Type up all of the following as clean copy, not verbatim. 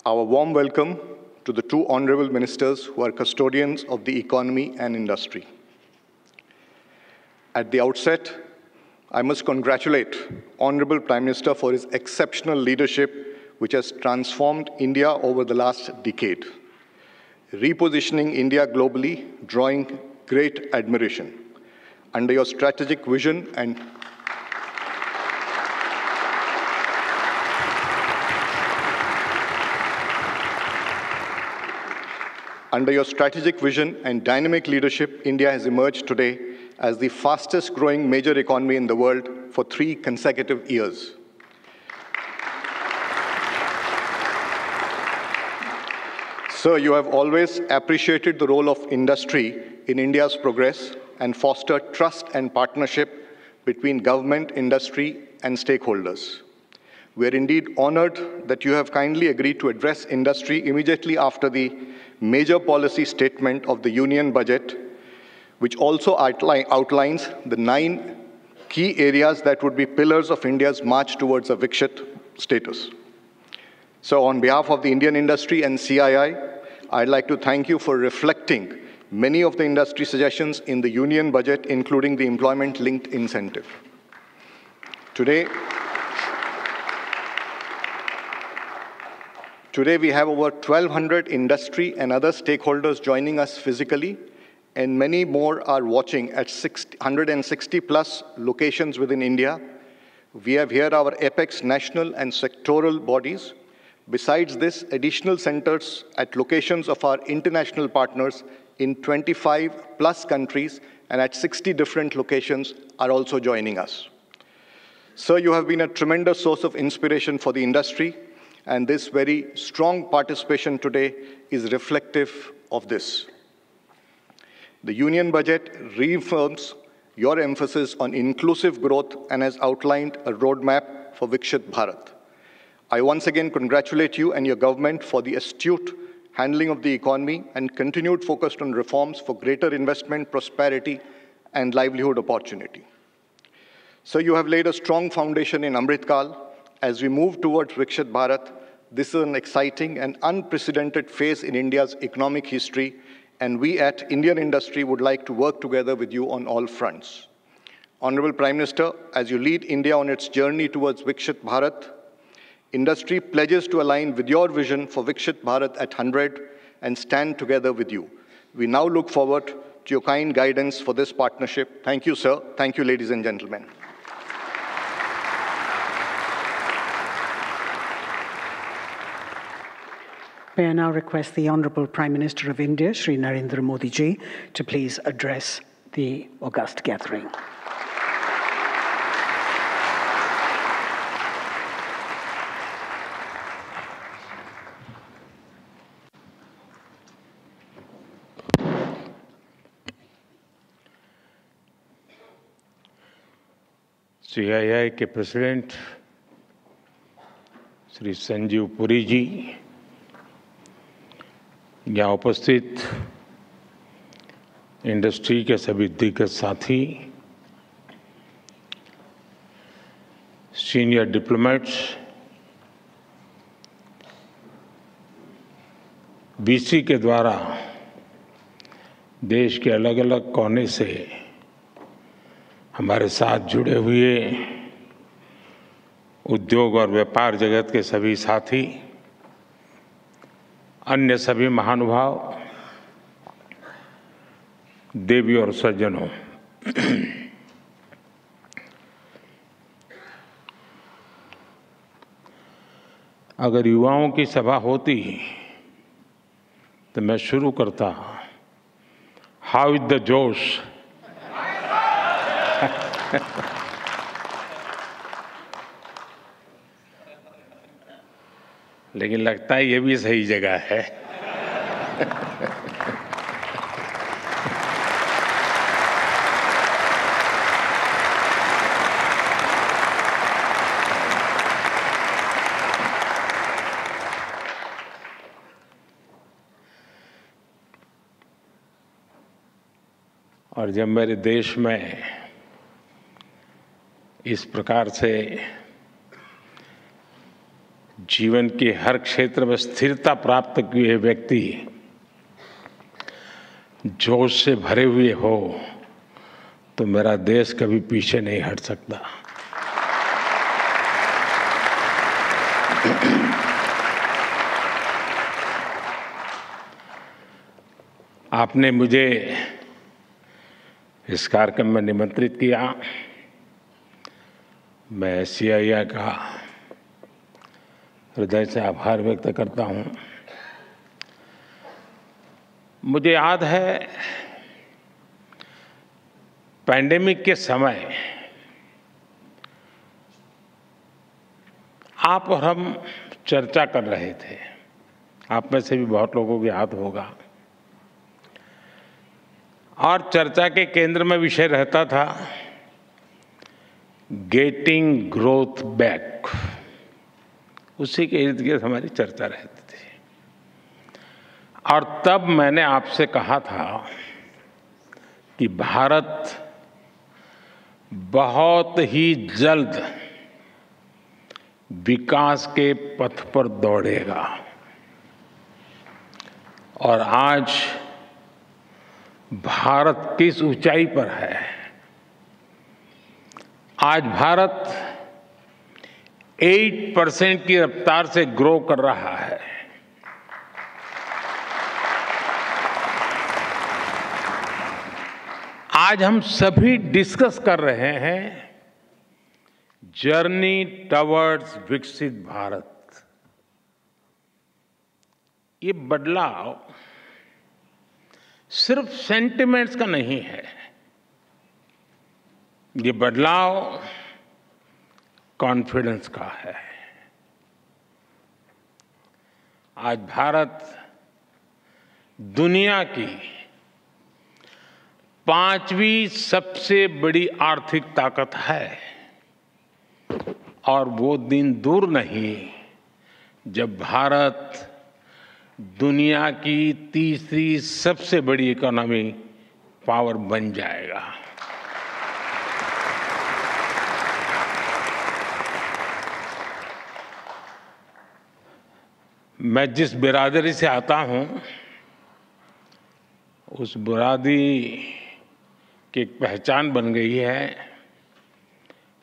Our warm welcome to the two honorable ministers who are custodians of the economy and industry. At the outset, I must congratulate Honorable Prime Minister for his exceptional leadership, which has transformed India over the last decade, repositioning India globally, drawing great admiration. Under your strategic vision and dynamic leadership, India has emerged today as the fastest growing major economy in the world for 3 consecutive years. Sir, you have always appreciated the role of industry in India's progress and fostered trust and partnership between government, industry, and stakeholders. We are indeed honored that you have kindly agreed to address industry immediately after the major policy statement of the Union Budget, which also outlines the 9 key areas that would be pillars of India's march towards a Viksit status. So on behalf of the Indian industry and CII, I'd like to thank you for reflecting many of the industry suggestions in the Union Budget, including the employment-linked incentive. Today we have over 1,200 industry and other stakeholders joining us physically, and many more are watching at 160 plus locations within India. We have here our apex national and sectoral bodies. Besides this, additional centers at locations of our international partners in 25 plus countries and at 60 different locations are also joining us. Sir, you have been a tremendous source of inspiration for the industry, and this very strong participation today is reflective of this. The Union Budget reaffirms your emphasis on inclusive growth and has outlined a roadmap for Viksit Bharat. I once again congratulate you and your government for the astute handling of the economy and continued focus on reforms for greater investment, prosperity, and livelihood opportunity. So you have laid a strong foundation in Amrit Kal. As we move towards Viksit Bharat, this is an exciting and unprecedented phase in India's economic history, and we at Indian Industry would like to work together with you on all fronts. Honorable Prime Minister, as you lead India on its journey towards Viksit Bharat, industry pledges to align with your vision for Viksit Bharat at 100 and stand together with you. We now look forward to your kind guidance for this partnership. Thank you, sir. Thank you, ladies and gentlemen. May I now request the Honourable Prime Minister of India, Shri Narendra Modi ji, to please address the august gathering. CII के president Shri Sanjeev Puri जी, यहाँ उपस्थित industry के सभी दिग्गज साथी, senior diplomats, VC के द्वारा देश के अलग अलग कोने से हमारे साथ जुड़े हुए उद्योग और व्यापार जगत के सभी साथी, अन्य सभी महानुभाव, देवी और सज्जनों, अगर युवाओं की सभा होती तो मैं शुरू करता, हाउ इज द जोश। लेकिन लगता है ये भी सही जगह है। और जब मेरे देश में इस प्रकार से जीवन के हर क्षेत्र में स्थिरता प्राप्त किए व्यक्ति जोश से भरे हुए हो तो मेरा देश कभी पीछे नहीं हट सकता। आपने मुझे इस कार्यक्रम में निमंत्रित किया। मैं CII का हृदय से आभार व्यक्त करता हूं। मुझे याद है पैंडेमिक के समय आप और हम चर्चा कर रहे थे। आप में से भी बहुत लोगों को याद होगा। और चर्चा के केंद्र में विषय रहता था गेटिंग ग्रोथ बैक। उसी के इर्द गिर्द हमारी चर्चा रहती थी। और तब मैंने आपसे कहा था कि भारत बहुत ही जल्द विकास के पथ पर दौड़ेगा। और आज भारत किस ऊंचाई पर है। आज भारत 8% की रफ्तार से ग्रो कर रहा है। आज हम सभी डिस्कस कर रहे हैं जर्नी टवर्ड्स विकसित भारत। ये बदलाव सिर्फ सेंटिमेंट्स का नहीं है। ये बदलाव कॉन्फिडेंस का है। आज भारत दुनिया की 5वीं सबसे बड़ी आर्थिक ताकत है। और वो दिन दूर नहीं जब भारत दुनिया की 3री सबसे बड़ी इकोनॉमी पावर बन जाएगा। मैं जिस बिरादरी से आता हूं उस बिरादरी की एक पहचान बन गई है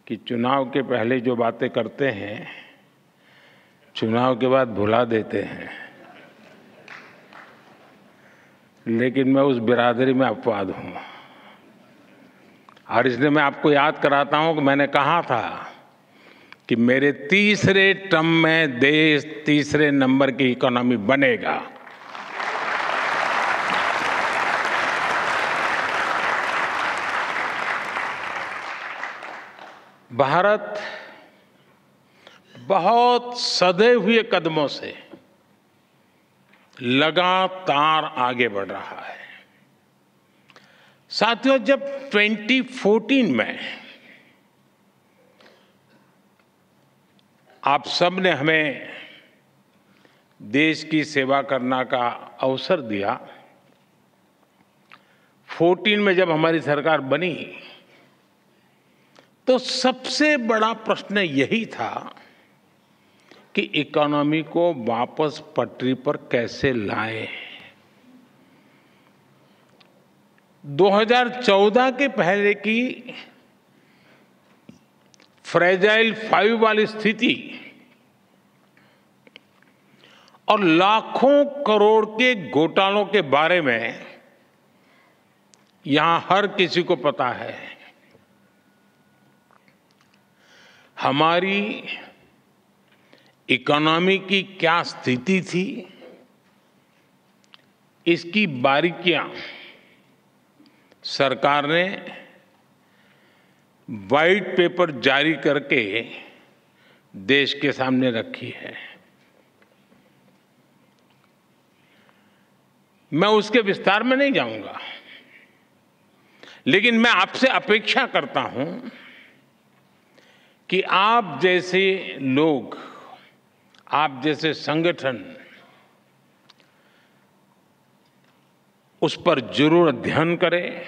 कि चुनाव के पहले जो बातें करते हैं चुनाव के बाद भुला देते हैं। लेकिन मैं उस बिरादरी में अपवाद हूं। और इसलिए मैं आपको याद कराता हूं कि मैंने कहा था कि मेरे 3रे टर्म में देश 3रे नंबर की इकोनॉमी बनेगा। भारत बहुत सधे हुए कदमों से लगातार आगे बढ़ रहा है। साथियों, जब 2014 में आप सब ने हमें देश की सेवा करने का अवसर दिया, 14 में जब हमारी सरकार बनी तो सबसे बड़ा प्रश्न यही था कि इकोनॉमी को वापस पटरी पर कैसे लाएं। 2014 के पहले की फ्रेजाइल 5 वाली स्थिति और लाखों करोड़ के घोटालों के बारे में यहां हर किसी को पता है। हमारी इकोनॉमी की क्या स्थिति थी, इसकी बारीकियां सरकार ने व्हाइट पेपर जारी करके देश के सामने रखी है। मैं उसके विस्तार में नहीं जाऊंगा, लेकिन मैं आपसे अपेक्षा करता हूं कि आप जैसे लोग, आप जैसे संगठन उस पर जरूर अध्ययन करें,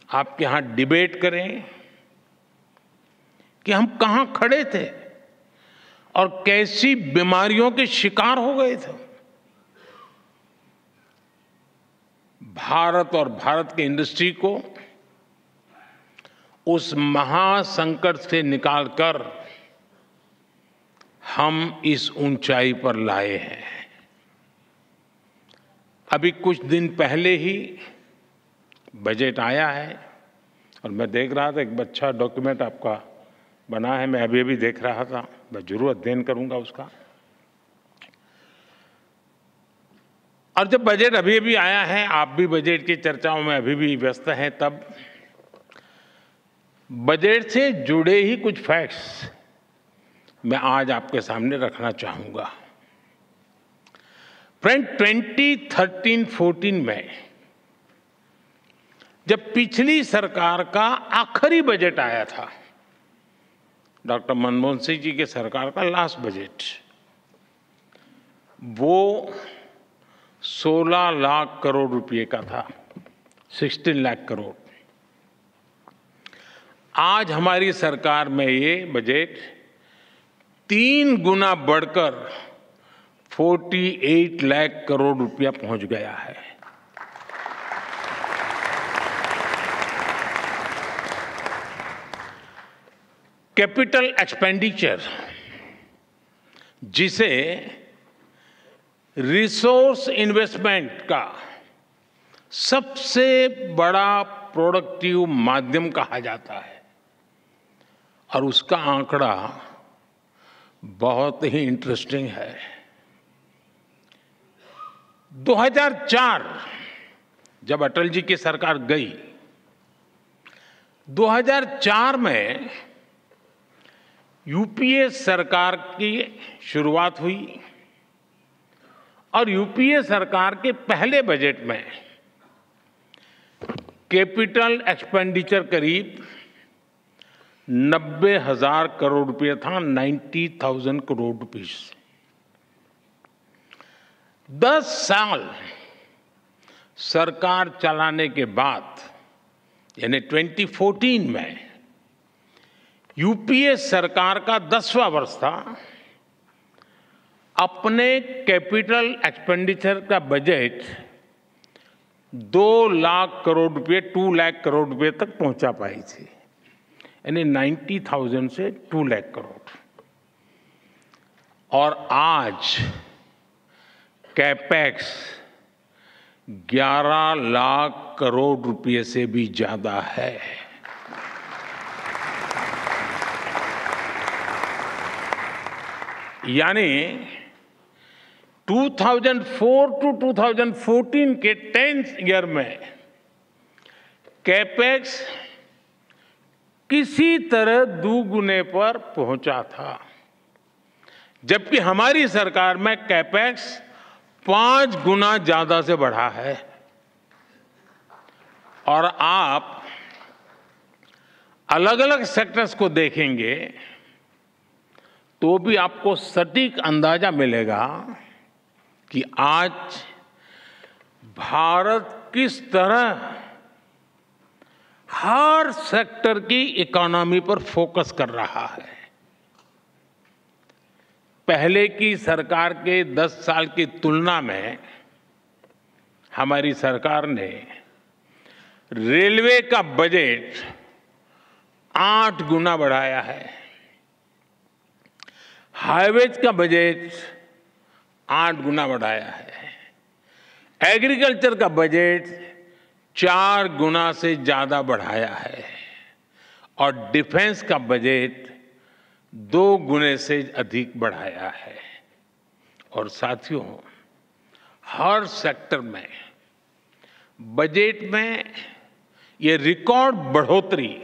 आपके यहां डिबेट करें कि हम कहां खड़े थे और कैसी बीमारियों के शिकार हो गए थे। भारत और भारत की इंडस्ट्री को उस महासंकट से निकालकर हम इस ऊंचाई पर लाए हैं। अभी कुछ दिन पहले ही बजट आया है और मैं देख रहा था, एक अच्छा डॉक्यूमेंट आपका बना है, मैं अभी देख रहा था, मैं जरूर अध्ययन करूंगा उसका। और जब बजट अभी आया है, आप भी बजट की चर्चाओं में अभी भी व्यस्त हैं, तब बजट से जुड़े ही कुछ फैक्ट्स मैं आज आपके सामने रखना चाहूंगा। फ्रेंड, 2013-14 में जब पिछली सरकार का आखिरी बजट आया था, डॉक्टर मनमोहन सिंह जी के सरकार का लास्ट बजट, वो 16 लाख करोड़ रुपए का था, 16 लाख करोड़। आज हमारी सरकार में ये बजट 3 गुना बढ़कर 48 लाख करोड़ रुपया पहुंच गया है। कैपिटल एक्सपेंडिचर, जिसे रिसोर्स इन्वेस्टमेंट का सबसे बड़ा प्रोडक्टिव माध्यम कहा जाता है, और उसका आंकड़ा बहुत ही इंटरेस्टिंग है। 2004 जब अटल जी की सरकार गई, 2004 में यूपीए सरकार की शुरुआत हुई और यूपीए सरकार के पहले बजट में कैपिटल एक्सपेंडिचर करीब 90,000 करोड़ रुपए था, 90,000 करोड़ रुपीस। 10 साल सरकार चलाने के बाद, यानी 2014 में यूपीए सरकार का 10वां वर्ष था, अपने कैपिटल एक्सपेंडिचर का बजट 2 लाख करोड़ रुपए, 2 लाख करोड़ रुपए तक पहुंचा पाई थी, यानी 90,000 से 2 लाख करोड़। और आज कैपेक्स 11 लाख करोड़ रुपए से भी ज्यादा है। यानी 2004 टू 2014 के 10th ईयर में कैपेक्स किसी तरह दुगुने पर पहुंचा था, जबकि हमारी सरकार में कैपेक्स 5 गुना ज्यादा से बढ़ा है। और आप अलग अलग सेक्टर्स को देखेंगे तो भी आपको सटीक अंदाजा मिलेगा कि आज भारत किस तरह हर सेक्टर की इकोनॉमी पर फोकस कर रहा है। पहले की सरकार के 10 साल की तुलना में हमारी सरकार ने रेलवे का बजट 8 गुना बढ़ाया है, हाईवेज का बजट 8 गुना बढ़ाया है, एग्रीकल्चर का बजट 4 गुना से ज्यादा बढ़ाया है, और डिफेंस का बजट 2 गुने से अधिक बढ़ाया है। और साथियों, हर सेक्टर में बजट में ये रिकॉर्ड बढ़ोतरी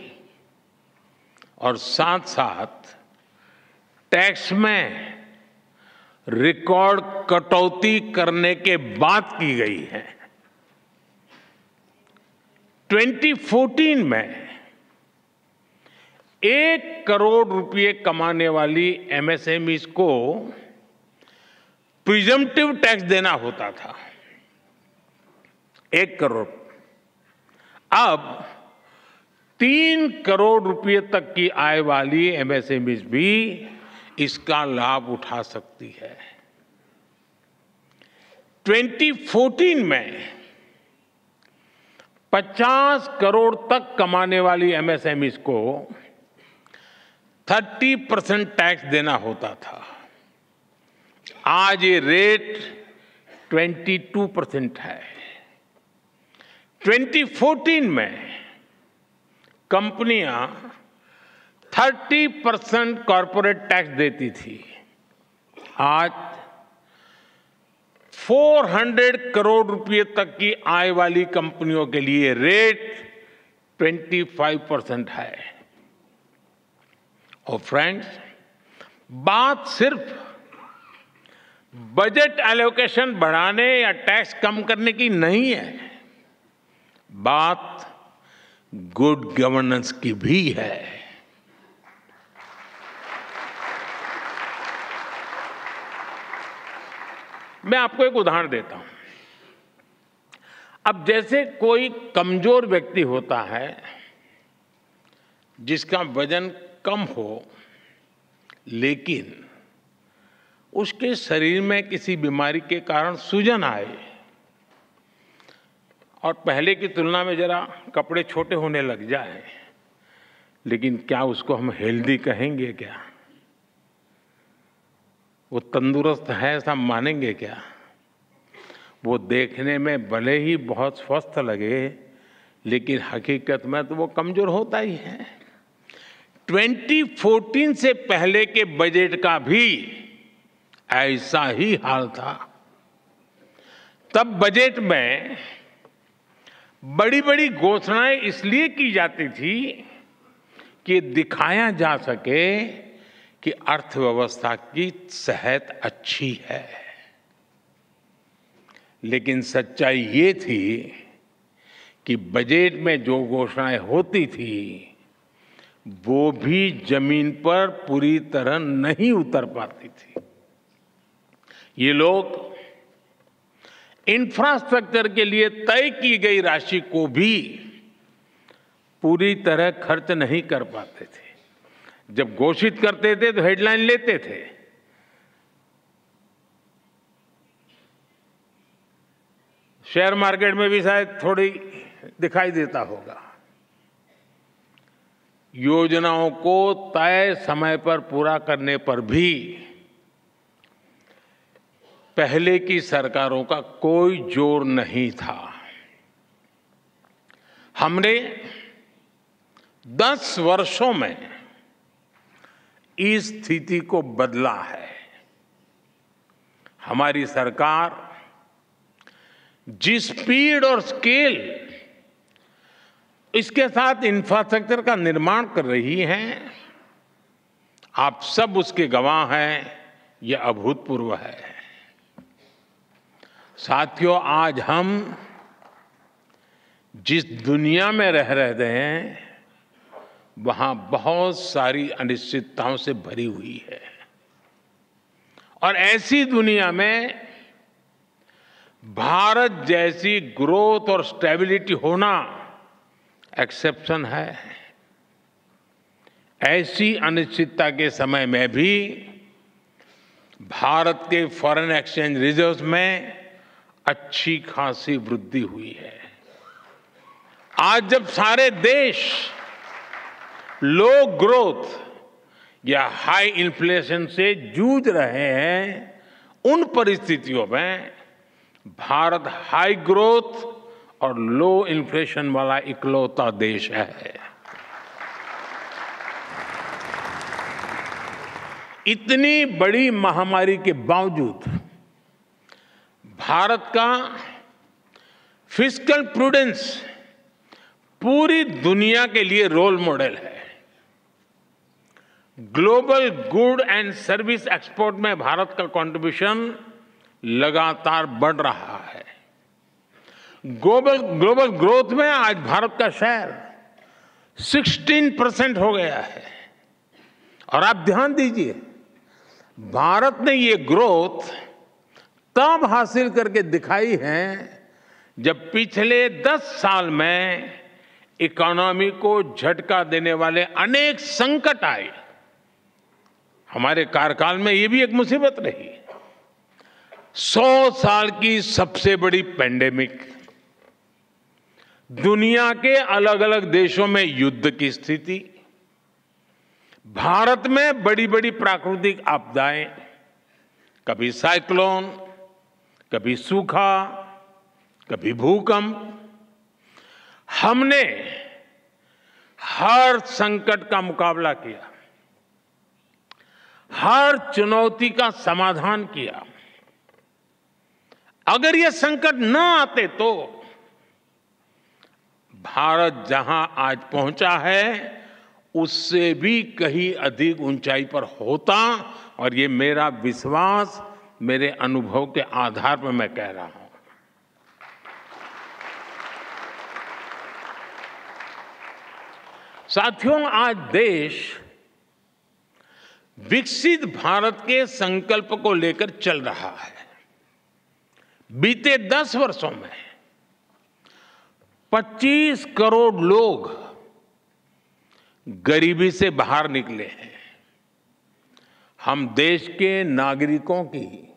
और साथ साथ टैक्स में रिकॉर्ड कटौती करने के बाद की गई है। 2014 में 1 करोड़ रुपए कमाने वाली एमएसएमईज को प्रिजम्पटिव टैक्स देना होता था, 1 करोड़। अब 3 करोड़ रुपए तक की आय वाली एमएसएमईज भी इसका लाभ उठा सकती है। 2014 में 50 करोड़ तक कमाने वाली एमएसएमईज को 30% टैक्स देना होता था। आज ये रेट 22% है। 2014 में कंपनियां 30% कॉर्पोरेट टैक्स देती थी। आज 400 करोड़ रुपए तक की आय वाली कंपनियों के लिए रेट 25% है। और फ्रेंड्स, बात सिर्फ बजट एलोकेशन बढ़ाने या टैक्स कम करने की नहीं है, बात गुड गवर्नेंस की भी है। मैं आपको एक उदाहरण देता हूं। अब जैसे कोई कमजोर व्यक्ति होता है जिसका वजन कम हो, लेकिन उसके शरीर में किसी बीमारी के कारण सूजन आए और पहले की तुलना में जरा कपड़े छोटे होने लग जाए, लेकिन क्या उसको हम हेल्दी कहेंगे? क्या वो तंदुरुस्त है ऐसा मानेंगे क्या? वो देखने में भले ही बहुत स्वस्थ लगे, लेकिन हकीकत में तो वो कमजोर होता ही है। 2014 से पहले के बजट का भी ऐसा ही हाल था। तब बजट में बड़ी बड़ी घोषणाएं इसलिए की जाती थी कि दिखाया जा सके कि अर्थव्यवस्था की सेहत अच्छी है। लेकिन सच्चाई ये थी कि बजट में जो घोषणाएं होती थी वो भी जमीन पर पूरी तरह नहीं उतर पाती थी। ये लोग इंफ्रास्ट्रक्चर के लिए तय की गई राशि को भी पूरी तरह खर्च नहीं कर पाते थे। जब घोषित करते थे तो हेडलाइन लेते थे, शेयर मार्केट में भी शायद थोड़ी दिखाई देता होगा। योजनाओं को तय समय पर पूरा करने पर भी पहले की सरकारों का कोई जोर नहीं था। हमने 10 वर्षों में इस स्थिति को बदला है। हमारी सरकार जिस स्पीड और स्केल इसके साथ इंफ्रास्ट्रक्चर का निर्माण कर रही है, आप सब उसके गवाह हैं। यह अभूतपूर्व है। साथियों, आज हम जिस दुनिया में रह रहे हैं वहां बहुत सारी अनिश्चितताओं से भरी हुई है, और ऐसी दुनिया में भारत जैसी ग्रोथ और स्टेबिलिटी होना एक्सेप्शन है। ऐसी अनिश्चितता के समय में भी भारत के फॉरेन एक्सचेंज रिजर्व्स में अच्छी खासी वृद्धि हुई है। आज जब सारे देश लो ग्रोथ या हाई इन्फ्लेशन से जूझ रहे हैं, उन परिस्थितियों में भारत हाई ग्रोथ और लो इन्फ्लेशन वाला इकलौता देश है। इतनी बड़ी महामारी के बावजूद भारत का फिस्कल प्रूडेंस पूरी दुनिया के लिए रोल मॉडल है। Global good and service export में भारत का कंट्रीब्यूशन लगातार बढ़ रहा है। ग्लोबल ग्रोथ में आज भारत का शेयर 16% हो गया है। और आप ध्यान दीजिए, भारत ने ये ग्रोथ तब हासिल करके दिखाई है जब पिछले 10 साल में इकोनॉमी को झटका देने वाले अनेक संकट आए। हमारे कार्यकाल में ये भी एक मुसीबत रही। 100 साल की सबसे बड़ी पैंडेमिक, दुनिया के अलग अलग देशों में युद्ध की स्थिति, भारत में बड़ी बड़ी प्राकृतिक आपदाएं, कभी साइक्लोन, कभी सूखा, कभी भूकंप। हमने हर संकट का मुकाबला किया, हर चुनौती का समाधान किया। अगर ये संकट न आते तो भारत जहां आज पहुंचा है उससे भी कहीं अधिक ऊंचाई पर होता, और ये मेरा विश्वास, मेरे अनुभव के आधार पर मैं कह रहा हूं। साथियों, आज देश विकसित भारत के संकल्प को लेकर चल रहा है। बीते 10 वर्षों में 25 करोड़ लोग गरीबी से बाहर निकले हैं। हम देश के नागरिकों की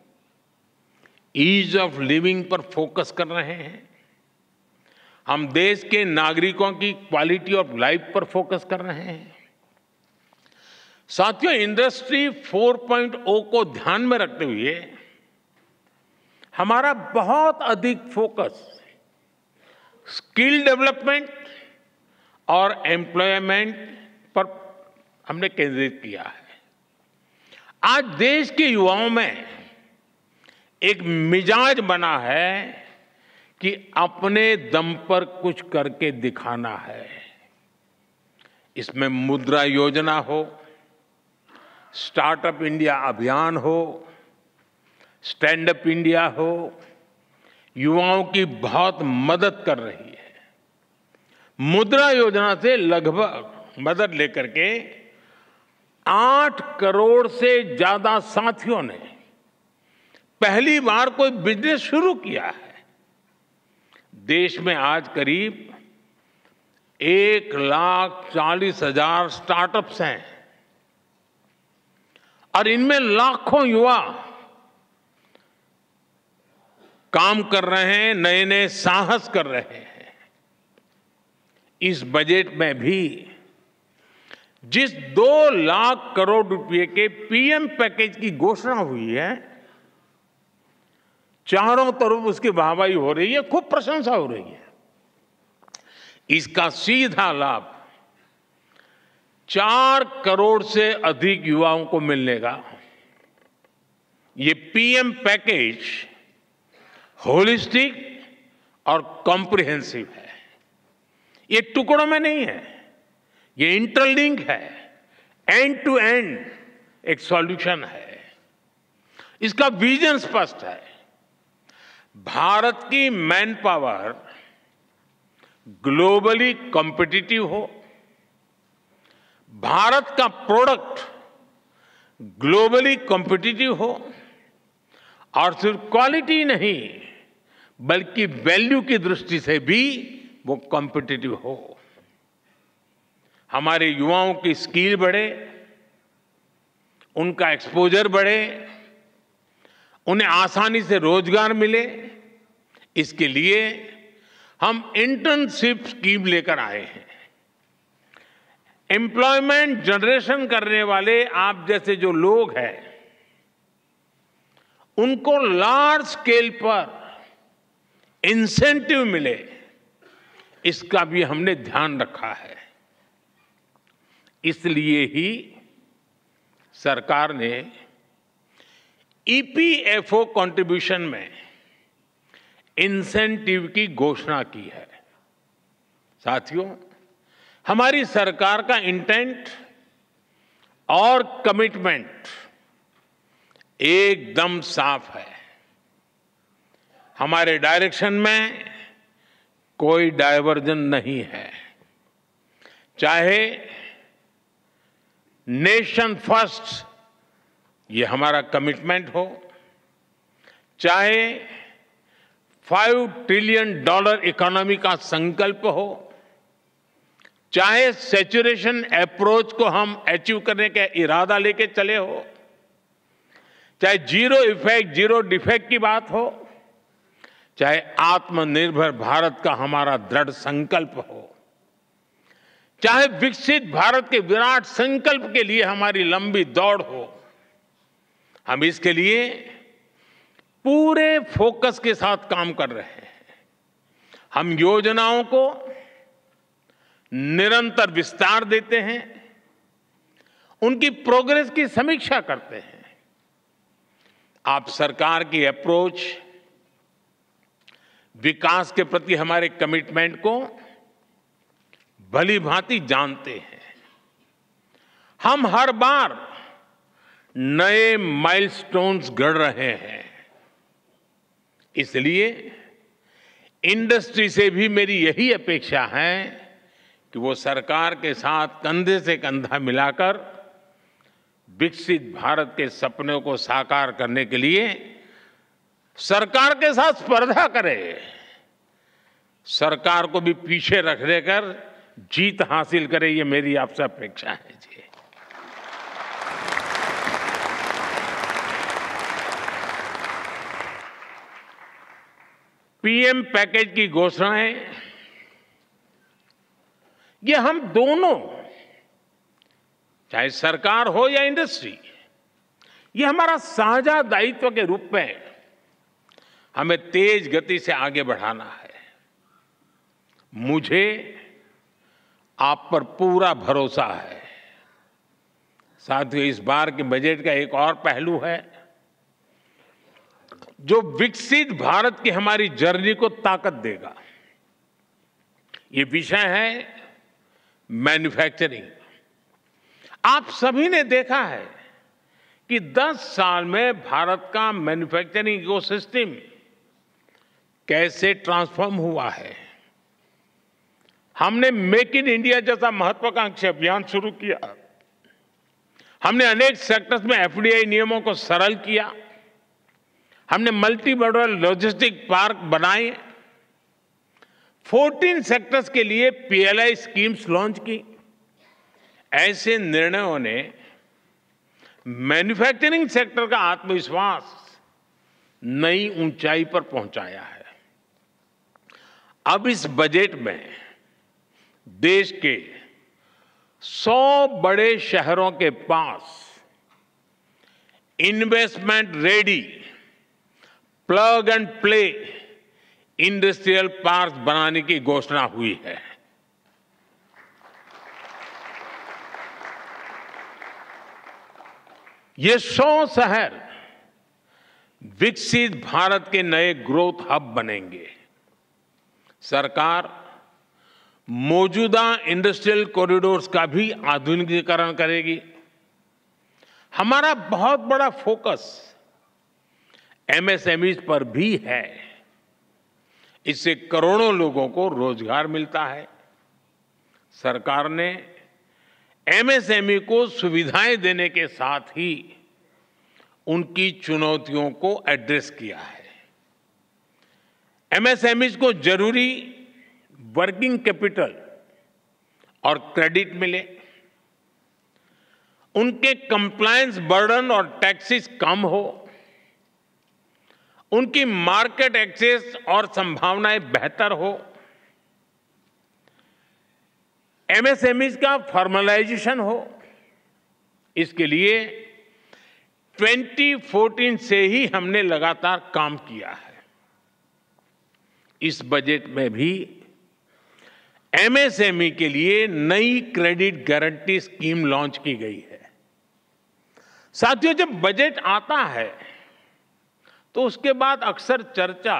ईज ऑफ लिविंग पर फोकस कर रहे हैं। हम देश के नागरिकों की क्वालिटी ऑफ लाइफ पर फोकस कर रहे हैं। साथियों, इंडस्ट्री 4.0 को ध्यान में रखते हुए हमारा बहुत अधिक फोकस स्किल डेवलपमेंट और एम्प्लॉयमेंट पर हमने केंद्रित किया है। आज देश के युवाओं में एक मिजाज बना है कि अपने दम पर कुछ करके दिखाना है। इसमें मुद्रा योजना हो, स्टार्टअप इंडिया अभियान हो, स्टैंड अप इंडिया हो, युवाओं की बहुत मदद कर रही है। मुद्रा योजना से लगभग मदद लेकर के 8 करोड़ से ज्यादा साथियों ने पहली बार कोई बिजनेस शुरू किया है। देश में आज करीब 1,40,000 स्टार्टअप्स हैं और इनमें लाखों युवा काम कर रहे हैं, नए नए साहस कर रहे हैं। इस बजट में भी जिस 2 लाख करोड़ रुपए के पीएम पैकेज की घोषणा हुई है, चारों तरफ उसकी वाहवाही हो रही है, खूब प्रशंसा हो रही है। इसका सीधा लाभ 4 करोड़ से अधिक युवाओं को मिलने का। ये पीएम पैकेज होलिस्टिक और कॉम्प्रिहेंसिव है। ये टुकड़ों में नहीं है, ये इंटरलिंक है, एंड टू एंड एक सॉल्यूशन है। इसका विजन स्पष्ट है। भारत की मैन पावर ग्लोबली कॉम्पिटिटिव हो, भारत का प्रोडक्ट ग्लोबली कॉम्पिटिटिव हो, और सिर्फ क्वालिटी नहीं बल्कि वैल्यू की दृष्टि से भी वो कॉम्पिटिटिव हो। हमारे युवाओं की स्किल बढ़े, उनका एक्सपोजर बढ़े, उन्हें आसानी से रोजगार मिले। इसके लिए हम इंटर्नशिप स्कीम लेकर आए हैं। एम्प्लॉयमेंट जनरेशन करने वाले आप जैसे जो लोग हैं, उनको लार्ज स्केल पर इंसेंटिव मिले, इसका भी हमने ध्यान रखा है। इसलिए ही सरकार ने ईपीएफओ कंट्रीब्यूशन में इंसेंटिव की घोषणा की है। साथियों, हमारी सरकार का इंटेंट और कमिटमेंट एकदम साफ है। हमारे डायरेक्शन में कोई डायवर्जन नहीं है। चाहे नेशन फर्स्ट ये हमारा कमिटमेंट हो, चाहे $5 ट्रिलियन इकोनॉमी का संकल्प हो, चाहे सैचुरेशन अप्रोच को हम अचीव करने का इरादा लेके चले हो, चाहे जीरो इफेक्ट जीरो डिफेक्ट की बात हो, चाहे आत्मनिर्भर भारत का हमारा दृढ़ संकल्प हो, चाहे विकसित भारत के विराट संकल्प के लिए हमारी लंबी दौड़ हो, हम इसके लिए पूरे फोकस के साथ काम कर रहे हैं। हम योजनाओं को निरंतर विस्तार देते हैं, उनकी प्रोग्रेस की समीक्षा करते हैं। आप सरकार की अप्रोच, विकास के प्रति हमारे कमिटमेंट को भली भांति जानते हैं। हम हर बार नए माइलस्टोन्स गढ़ रहे हैं। इसलिए इंडस्ट्री से भी मेरी यही अपेक्षा है कि वो सरकार के साथ कंधे से कंधा मिलाकर विकसित भारत के सपनों को साकार करने के लिए सरकार के साथ स्पर्धा करे, सरकार को भी पीछे रख देकर जीत हासिल करे। ये मेरी आपसे अपेक्षा है जी। पीएम पैकेज की घोषणाएं, ये हम दोनों, चाहे सरकार हो या इंडस्ट्री, ये हमारा साझा दायित्व के रूप में हमें तेज गति से आगे बढ़ाना है। मुझे आप पर पूरा भरोसा है। साथियों, इस बार के बजट का एक और पहलू है जो विकसित भारत की हमारी जर्नी को ताकत देगा। ये विषय है मैन्युफैक्चरिंग। आप सभी ने देखा है कि 10 साल में भारत का मैन्युफैक्चरिंग इकोसिस्टम कैसे ट्रांसफॉर्म हुआ है। हमने मेक इन इंडिया जैसा महत्वाकांक्षी अभियान शुरू किया। हमने अनेक सेक्टर्स में एफडीआई नियमों को सरल किया। हमने मल्टी मॉडल लॉजिस्टिक पार्क बनाए। 14 सेक्टर्स के लिए पीएलआई स्कीम्स लॉन्च की। ऐसे निर्णयों ने मैन्युफैक्चरिंग सेक्टर का आत्मविश्वास नई ऊंचाई पर पहुंचाया है। अब इस बजट में देश के 100 बड़े शहरों के पास investment ready plug and play industrial park बनाने की घोषणा हुई है। ये 100 शहर विकसित भारत के नए ग्रोथ हब बनेंगे। सरकार मौजूदा इंडस्ट्रियल कॉरिडोर्स का भी आधुनिकीकरण करेगी। हमारा बहुत बड़ा फोकस एमएसएमईज पर भी है। इससे करोड़ों लोगों को रोजगार मिलता है। सरकार ने एमएसएमई को सुविधाएं देने के साथ ही उनकी चुनौतियों को एड्रेस किया है। एमएसएमईज को जरूरी वर्किंग कैपिटल और क्रेडिट मिले, उनके कंप्लायंस बर्डन और टैक्सेस कम हो, उनकी मार्केट एक्सेस और संभावनाएं बेहतर हो, एमएसएमईज का फॉर्मलाइजेशन हो। इसके लिए 2014 से ही हमने लगातार काम किया है। इस बजट में भी एमएसएमई के लिए नई क्रेडिट गारंटी स्कीम लॉन्च की गई है। साथियों, जब बजट आता है तो उसके बाद अक्सर चर्चा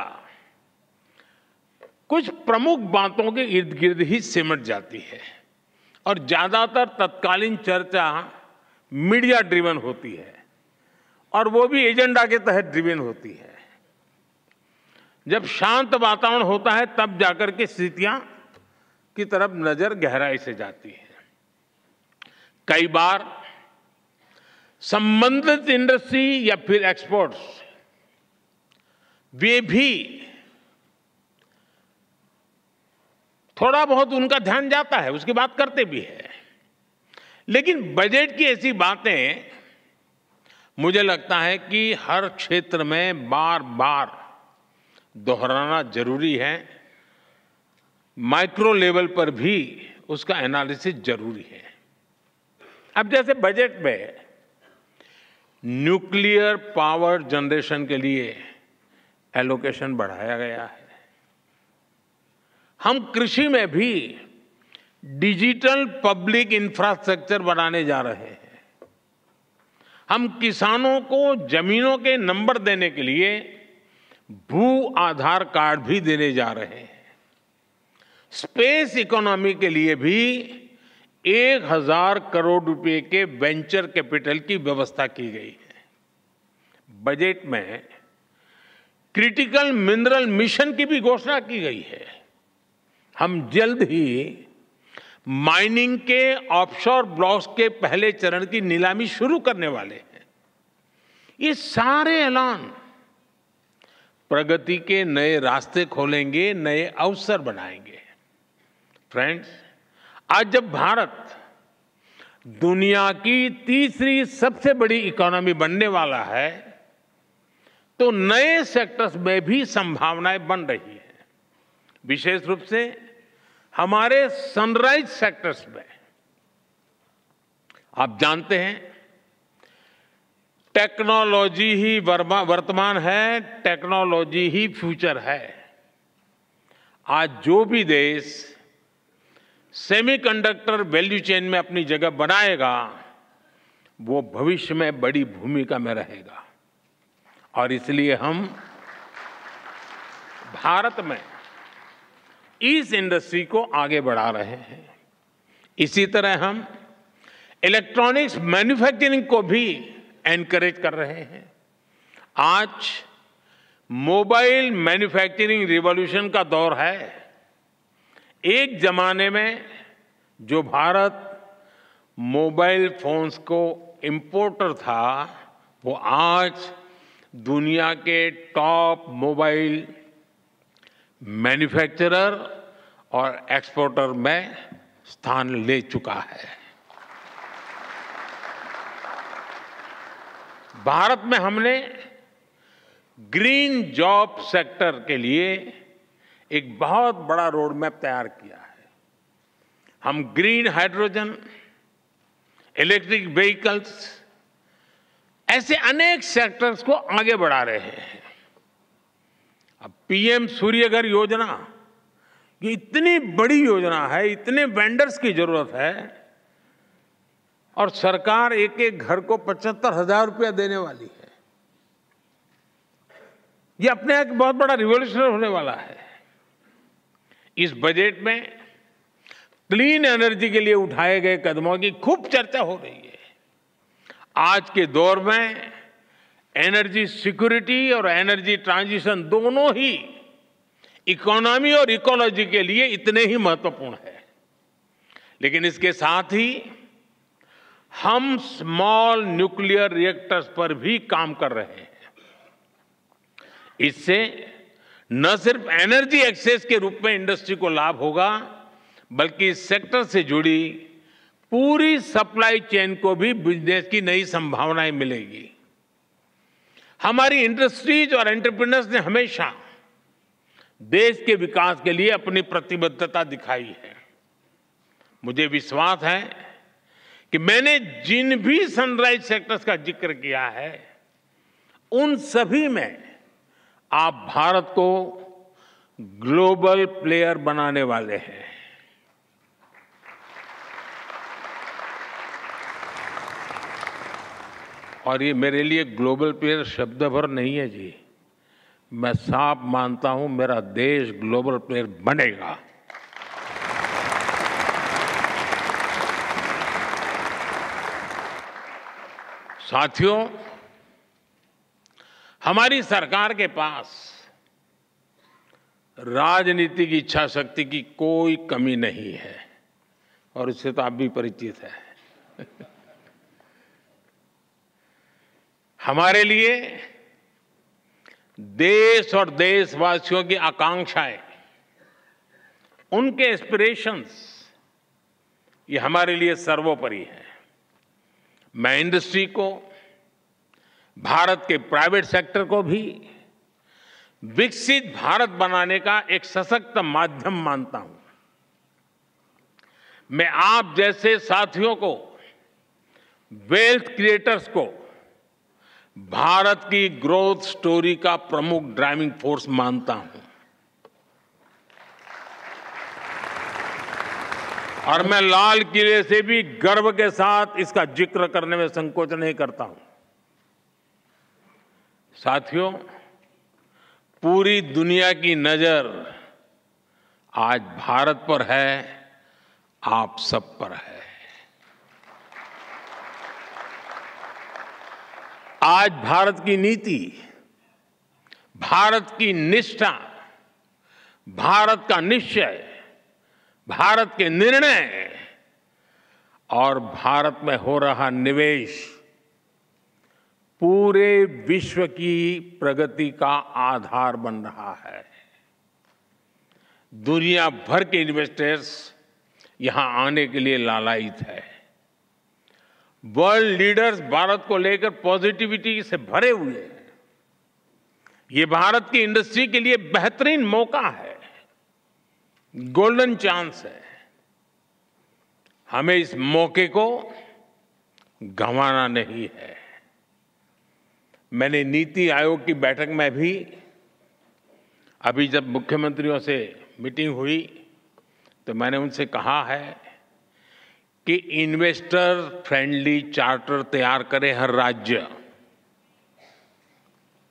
कुछ प्रमुख बातों के इर्द गिर्द ही सिमट जाती है और ज्यादातर तत्कालीन चर्चा मीडिया ड्रिवन होती है और वो भी एजेंडा के तहत ड्रिवन होती है। जब शांत वातावरण होता है तब जाकर के स्थितियां की तरफ नजर गहराई से जाती है। कई बार संबंधित इंडस्ट्री या फिर एक्सपोर्ट्स वे भी थोड़ा बहुत उनका ध्यान जाता है, उसकी बात करते भी है, लेकिन बजट की ऐसी बातें मुझे लगता है कि हर क्षेत्र में बार बार दोहराना जरूरी है। माइक्रो लेवल पर भी उसका एनालिसिस जरूरी है। अब जैसे बजट में न्यूक्लियर पावर जनरेशन के लिए एलोकेशन बढ़ाया गया है। हम कृषि में भी डिजिटल पब्लिक इंफ्रास्ट्रक्चर बनाने जा रहे हैं। हम किसानों को जमीनों के नंबर देने के लिए भू आधार कार्ड भी देने जा रहे हैं। स्पेस इकोनॉमी के लिए भी 1000 करोड़ रुपए के वेंचर कैपिटल की व्यवस्था की गई है। बजट में क्रिटिकल मिनरल मिशन की भी घोषणा की गई है। हम जल्द ही माइनिंग के ऑफशोर ब्लॉक्स के पहले चरण की नीलामी शुरू करने वाले हैं। ये सारे ऐलान प्रगति के नए रास्ते खोलेंगे, नए अवसर बनाएंगे। फ्रेंड्स, आज जब भारत दुनिया की तीसरी सबसे बड़ी इकोनॉमी बनने वाला है, तो नए सेक्टर्स में भी संभावनाएं बन रही हैं। विशेष रूप से हमारे सनराइज सेक्टर्स में। आप जानते हैं, टेक्नोलॉजी ही वर्तमान है, टेक्नोलॉजी ही फ्यूचर है। आज जो भी देश सेमीकंडक्टर वैल्यू चेन में अपनी जगह बनाएगा, वो भविष्य में बड़ी भूमिका में रहेगा। और इसलिए हम भारत में इस इंडस्ट्री को आगे बढ़ा रहे हैं। इसी तरह हम इलेक्ट्रॉनिक्स मैन्युफैक्चरिंग को भी एनकरेज कर रहे हैं। आज मोबाइल मैन्युफैक्चरिंग रिवॉल्यूशन का दौर है। एक जमाने में जो भारत मोबाइल फोन्स को इंपोर्टर था, वो आज दुनिया के टॉप मोबाइल मैन्युफैक्चरर और एक्सपोर्टर में स्थान ले चुका है। भारत में हमने ग्रीन जॉब सेक्टर के लिए एक बहुत बड़ा रोड मैप तैयार किया है। हम ग्रीन हाइड्रोजन, इलेक्ट्रिक व्हीकल्स, ऐसे अनेक सेक्टर्स को आगे बढ़ा रहे हैं। अब पीएम सूर्यघर योजना, ये इतनी बड़ी योजना है, इतने वेंडर्स की जरूरत है, और सरकार एक एक घर को 75,000 रुपया देने वाली है। ये अपने एक बहुत बड़ा रिवॉल्यूशन होने वाला है। इस बजट में क्लीन एनर्जी के लिए उठाए गए कदमों की खूब चर्चा हो रही है। आज के दौर में एनर्जी सिक्योरिटी और एनर्जी ट्रांजिशन दोनों ही इकोनॉमी और इकोलॉजी के लिए इतने ही महत्वपूर्ण है। लेकिन इसके साथ ही हम स्मॉल न्यूक्लियर रिएक्टर्स पर भी काम कर रहे हैं। इससे न सिर्फ एनर्जी एक्सेस के रूप में इंडस्ट्री को लाभ होगा, बल्कि इस सेक्टर से जुड़ी पूरी सप्लाई चेन को भी बिजनेस की नई संभावनाएं मिलेगी। हमारी इंडस्ट्रीज और एंटरप्रेन्योर्स ने हमेशा देश के विकास के लिए अपनी प्रतिबद्धता दिखाई है। मुझे विश्वास है कि मैंने जिन भी सनराइज सेक्टर्स का जिक्र किया है, उन सभी में आप भारत को ग्लोबल प्लेयर बनाने वाले हैं। और ये मेरे लिए ग्लोबल प्लेयर शब्द भर नहीं है जी, मैं साफ मानता हूं मेरा देश ग्लोबल प्लेयर बनेगा। साथियों, हमारी सरकार के पास राजनीतिक इच्छा शक्ति की कोई कमी नहीं है, और इससे तो आप भी परिचित हैं। हमारे लिए देश और देशवासियों की आकांक्षाएं, उनके एस्पिरेशंस, ये हमारे लिए सर्वोपरि है। मैं इंडस्ट्री को, भारत के प्राइवेट सेक्टर को भी विकसित भारत बनाने का एक सशक्त माध्यम मानता हूं। मैं आप जैसे साथियों को, वेल्थ क्रिएटर्स को भारत की ग्रोथ स्टोरी का प्रमुख ड्राइविंग फोर्स मानता हूं। और मैं लाल किले से भी गर्व के साथ इसका जिक्र करने में संकोच नहीं करता हूं। साथियों, पूरी दुनिया की नजर आज भारत पर है, आप सब पर है। आज भारत की नीति, भारत की निष्ठा, भारत का निश्चय, भारत के निर्णय और भारत में हो रहा निवेश पूरे विश्व की प्रगति का आधार बन रहा है। दुनिया भर के इन्वेस्टर्स यहां आने के लिए लालायित है। वर्ल्ड लीडर्स भारत को लेकर पॉजिटिविटी से भरे हुए हैं। ये भारत की इंडस्ट्री के लिए बेहतरीन मौका है, गोल्डन चांस है। हमें इस मौके को गंवाना नहीं है। मैंने नीति आयोग की बैठक में भी, अभी जब मुख्यमंत्रियों से मीटिंग हुई तो मैंने उनसे कहा है कि इन्वेस्टर फ्रेंडली चार्टर तैयार करे हर राज्य।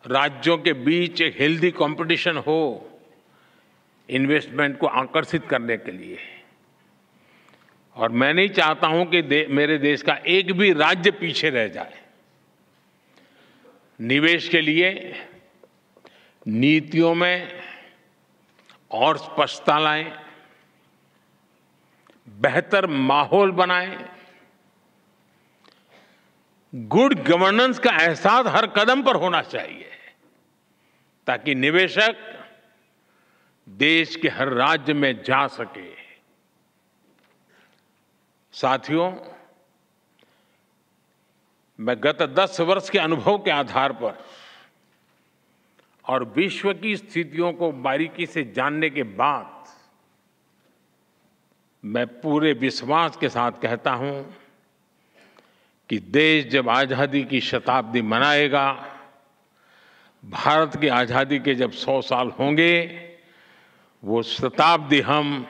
राज्यों के बीच एक हेल्दी कंपटीशन हो इन्वेस्टमेंट को आकर्षित करने के लिए। और मैं नहीं चाहता हूं कि मेरे देश का एक भी राज्य पीछे रह जाए। निवेश के लिए नीतियों में और स्पष्टता लाएं, बेहतर माहौल बनाएं, गुड गवर्नेंस का एहसास हर कदम पर होना चाहिए ताकि निवेशक देश के हर राज्य में जा सके। साथियों, मैं गत 10 वर्ष के अनुभव के आधार पर और विश्व की स्थितियों को बारीकी से जानने के बाद मैं पूरे विश्वास के साथ कहता हूं कि देश जब आजादी की शताब्दी मनाएगा, भारत की आजादी के जब 100 साल होंगे, वो शताब्दी हम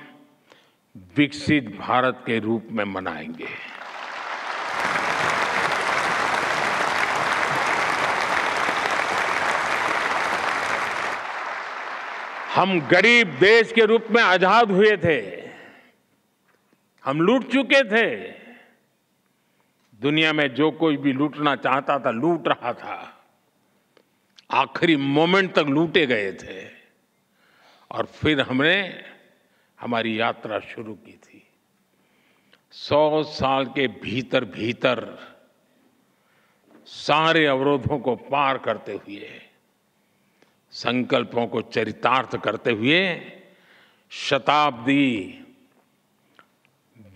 विकसित भारत के रूप में मनाएंगे। हम गरीब देश के रूप में आजाद हुए थे, हम लूट चुके थे। दुनिया में जो कोई भी लूटना चाहता था लूट रहा था, आखिरी मोमेंट तक लूटे गए थे। और फिर हमने हमारी यात्रा शुरू की थी। 100 साल के भीतर भीतर सारे अवरोधों को पार करते हुए, संकल्पों को चरितार्थ करते हुए शताब्दी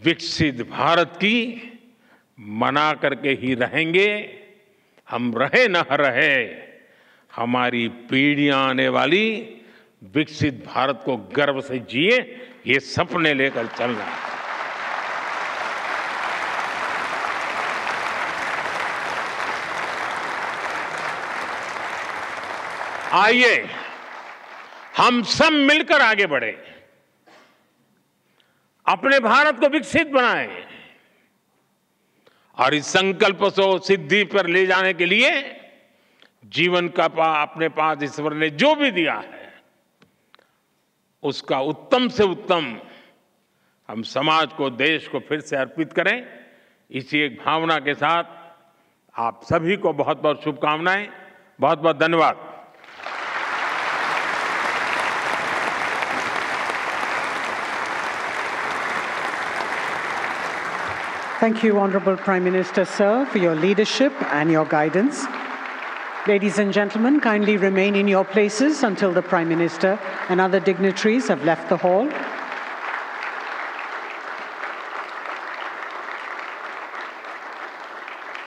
विकसित भारत की मना करके ही रहेंगे। हम रहे न रहे, हमारी पीढ़ियां आने वाली विकसित भारत को गर्व से जिए, ये सपने लेकर चलना है। आइए हम सब मिलकर आगे बढ़े, अपने भारत को विकसित बनाएं और इस संकल्प को सिद्धि पर ले जाने के लिए जीवन का अपने पास ईश्वर ने जो भी दिया है उसका उत्तम से उत्तम हम समाज को, देश को फिर से अर्पित करें। इसी एक भावना के साथ आप सभी को बहुत बहुत शुभकामनाएं, बहुत बहुत धन्यवाद। Thank you, Honourable Prime Minister, sir, for your leadership and your guidance. Ladies and gentlemen, kindly remain in your places until the Prime Minister and other dignitaries have left the hall.